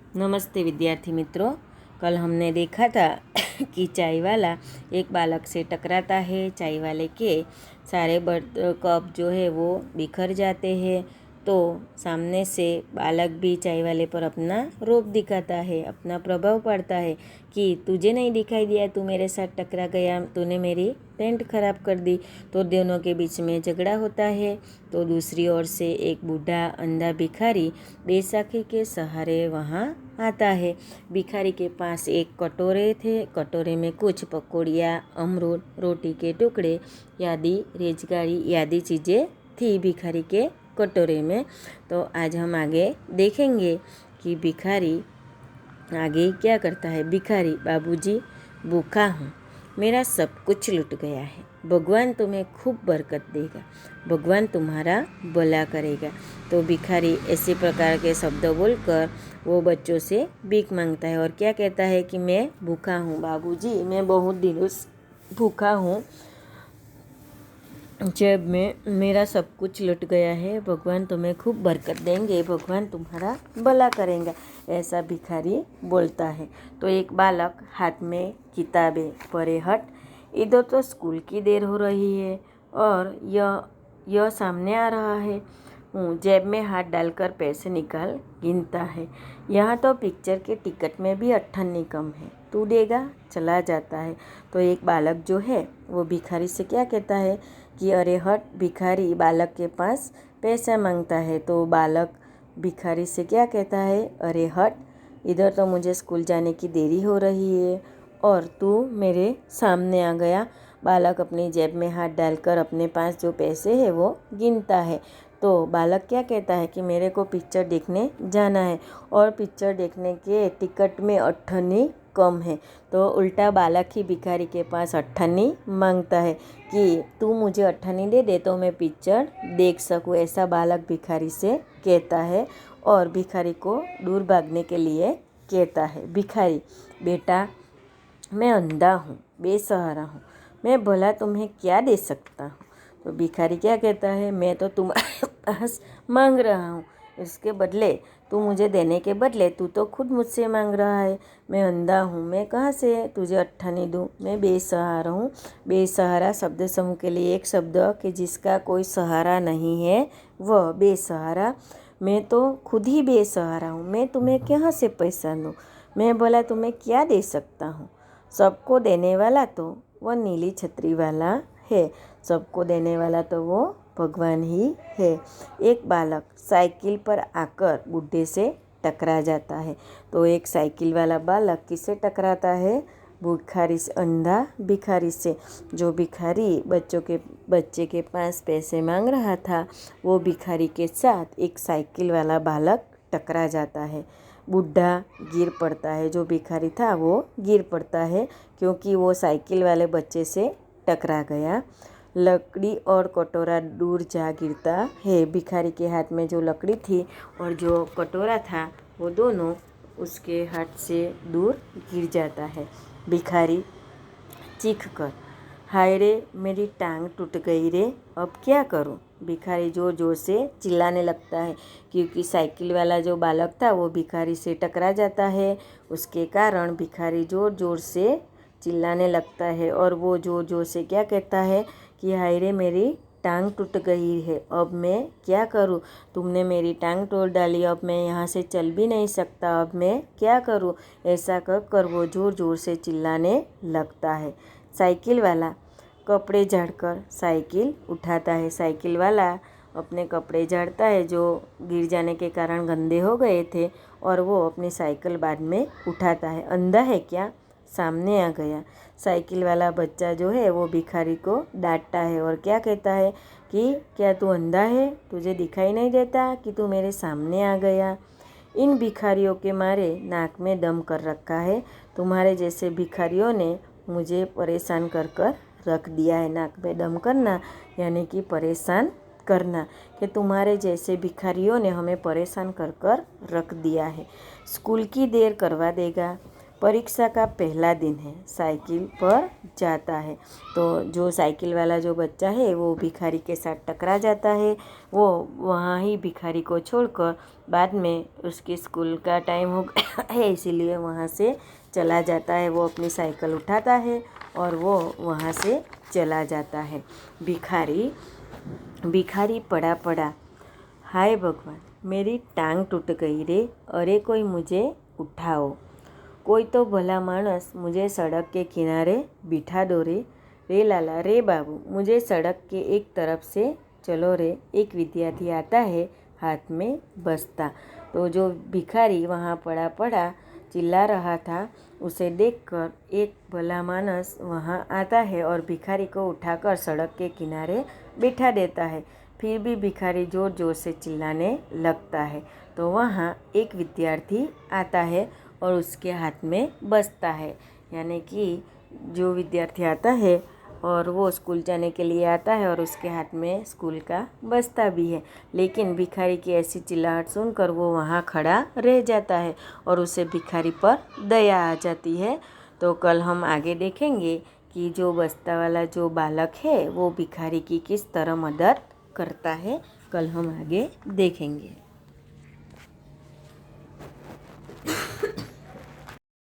नमस्ते विद्यार्थी मित्रों। कल हमने देखा था कि चाय वाला एक बालक से टकराता है। चाय वाले के सारे कप जो है वो बिखर जाते हैं। तो सामने से बालक भी चाय वाले पर अपना रोब दिखाता है, अपना प्रभाव पड़ता है कि तुझे नहीं दिखाई दिया, तू मेरे साथ टकरा गया, तूने मेरी पेंट खराब कर दी। तो दोनों के बीच में झगड़ा होता है। तो दूसरी ओर से एक बूढ़ा अंधा भिखारी बैसाखी के सहारे वहाँ आता है। भिखारी के पास एक कटोरे थे। कटोरे में कुछ पकौड़ियाँ, अमरूद, रोटी के टुकड़े आदि रेजगाड़ी आदि चीज़ें थी भिखारी के कटोरे में। तो आज हम आगे देखेंगे कि भिखारी आगे क्या करता है। भिखारी: बाबूजी, भूखा हूँ, मेरा सब कुछ लुट गया है। भगवान तुम्हें खूब बरकत देगा, भगवान तुम्हारा भला करेगा। तो भिखारी ऐसे प्रकार के शब्द बोलकर वो बच्चों से भीख मांगता है और क्या कहता है कि मैं भूखा हूँ बाबूजी, मैं बहुत दिनों से भूखा हूँ, जब में मेरा सब कुछ लुट गया है, भगवान तुम्हें खूब बरकत देंगे, भगवान तुम्हारा भला करेंगे, ऐसा भिखारी बोलता है। तो एक बालक हाथ में किताबें परे हट, इधर तो स्कूल की देर हो रही है और यह सामने आ रहा है। जेब में हाथ डालकर पैसे निकाल गिनता है। यहाँ तो पिक्चर के टिकट में भी 98 कम है, तू देगा? चला जाता है। तो एक बालक जो है वो भिखारी से क्या कहता है कि अरे हट। भिखारी बालक के पास पैसा मांगता है। तो बालक भिखारी से क्या कहता है, अरे हट, इधर तो मुझे स्कूल जाने की देरी हो रही है और तू मेरे सामने आ गया। बालक अपनी जेब में हाथ डालकर अपने पास जो पैसे है वो गिनता है। तो बालक क्या कहता है कि मेरे को पिक्चर देखने जाना है और पिक्चर देखने के टिकट में 98 कम है। तो उल्टा बालक ही भिखारी के पास 98 मांगता है कि तू मुझे 98 दे दे तो मैं पिक्चर देख सकूँ, ऐसा बालक भिखारी से कहता है और भिखारी को दूर भागने के लिए कहता है। भिखारी: बेटा, मैं अंधा हूँ, बेसहारा हूँ, मैं भला तुम्हें क्या दे सकता हूँ? तो भिखारी क्या कहता है, मैं तो तुम्हारे पास मांग रहा हूँ, इसके बदले तू मुझे देने के बदले तू तो खुद मुझसे मांग रहा है। मैं अंधा हूँ, मैं कहाँ से तुझे 98 दूँ? मैं बेसहारा हूँ। बेसहारा शब्द समूह के लिए एक शब्द कि जिसका कोई सहारा नहीं है, वह बेसहारा। मैं तो खुद ही बेसहारा हूँ, मैं तुम्हें कहाँ से पैसा दूँ? मैं भला तुम्हें क्या दे सकता हूँ? सबको देने वाला तो वो नीली छतरी वाला है, सबको देने वाला तो वो भगवान ही है। एक बालक साइकिल पर आकर बूढ़े से टकरा जाता है। तो एक साइकिल वाला बालक किससे टकराता है? भिखारी से, अंधा भिखारी से। जो भिखारी बच्चे के पास पैसे मांग रहा था, वो भिखारी के साथ एक साइकिल वाला बालक टकरा जाता है। बूढ़ा गिर पड़ता है, जो भिखारी था वो गिर पड़ता है क्योंकि वो साइकिल वाले बच्चे से टकरा गया। लकड़ी और कटोरा दूर जा गिरता है। भिखारी के हाथ में जो लकड़ी थी और जो कटोरा था वो दोनों उसके हाथ से दूर गिर जाता है। भिखारी चीख कर, हाय रे, मेरी टांग टूट गई रे, अब क्या करूं? भिखारी ज़ोर ज़ोर से चिल्लाने लगता है क्योंकि साइकिल वाला जो बालक था वो भिखारी से टकरा जाता है। उसके कारण भिखारी ज़ोर ज़ोर से चिल्लाने लगता है और वो ज़ोर ज़ोर से क्या कहता है कि हाय रे, मेरी टांग टूट गई है, अब मैं क्या करूं? तुमने मेरी टांग तोड़ डाली, अब मैं यहाँ से चल भी नहीं सकता, अब मैं क्या करूं? ऐसा कर वो ज़ोर ज़ोर से चिल्लाने लगता है। साइकिल वाला कपड़े झाड़कर साइकिल उठाता है। साइकिल वाला अपने कपड़े झाड़ता है जो गिर जाने के कारण गंदे हो गए थे और वो अपनी साइकिल बाद में उठाता है। अंधा है क्या? सामने आ गया। साइकिल वाला बच्चा जो है वो भिखारी को डांटता है और क्या कहता है कि क्या तू अंधा है? तुझे दिखाई नहीं देता कि तू मेरे सामने आ गया? इन भिखारियों के मारे नाक में दम कर रखा है। तुम्हारे जैसे भिखारियों ने मुझे परेशान कर कर रख दिया है। नाक में दम करना यानी कि परेशान करना, कि तुम्हारे जैसे भिखारियों ने हमें परेशान कर कर रख दिया है। स्कूल की देर करवा देगा, परीक्षा का पहला दिन है, साइकिल पर जाता है। तो जो साइकिल वाला जो बच्चा है वो भिखारी के साथ टकरा जाता है। वो वहाँ ही भिखारी को छोड़कर बाद में उसके स्कूल का टाइम हो गया है, इसीलिए वहाँ से चला जाता है। वो अपनी साइकिल उठाता है और वो वहाँ से चला जाता है। भिखारी पड़ा पड़ा, हाय भगवान मेरी टांग टूट गई रे, अरे कोई मुझे उठाओ। कोई तो भला मानस मुझे सड़क के किनारे बिठा दो रे, रे लाला रे बाबू मुझे सड़क के एक तरफ से चलो रे। एक विद्यार्थी आता है हाथ में बस्ता। तो जो भिखारी वहाँ पड़ा पड़ा चिल्ला रहा था, उसे देखकर एक भला मानस वहाँ आता है और भिखारी को उठाकर सड़क के किनारे बिठा देता है। फिर भी भिखारी ज़ोर ज़ोर से चिल्लाने लगता है। तो वहाँ एक विद्यार्थी आता है और उसके हाथ में बस्ता है, यानी कि जो विद्यार्थी आता है और वो स्कूल जाने के लिए आता है और उसके हाथ में स्कूल का बस्ता भी है। लेकिन भिखारी की ऐसी चिल्लाहट सुनकर वो वहाँ खड़ा रह जाता है और उसे भिखारी पर दया आ जाती है। तो कल हम आगे देखेंगे कि जो बस्ता वाला जो बालक है वो भिखारी की किस तरह मदद करता है। कल हम आगे देखेंगे।